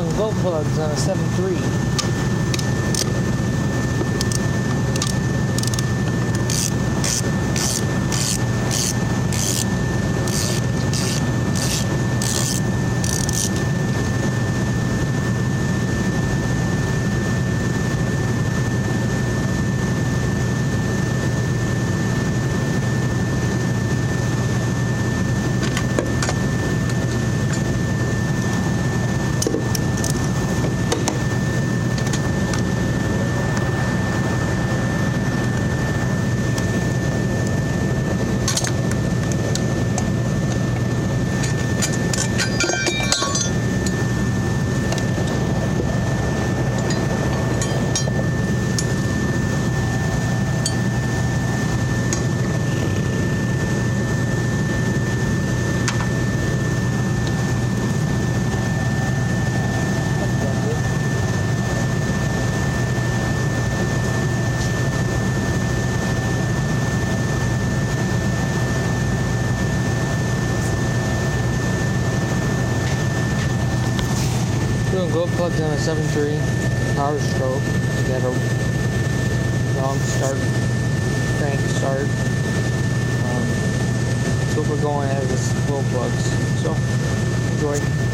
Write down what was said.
Doing glow plugs on a 7.3. Doing glow plugs on a 7.3 power stroke. You got a long start, crank start. That's what we're going as is glow plugs. So enjoy.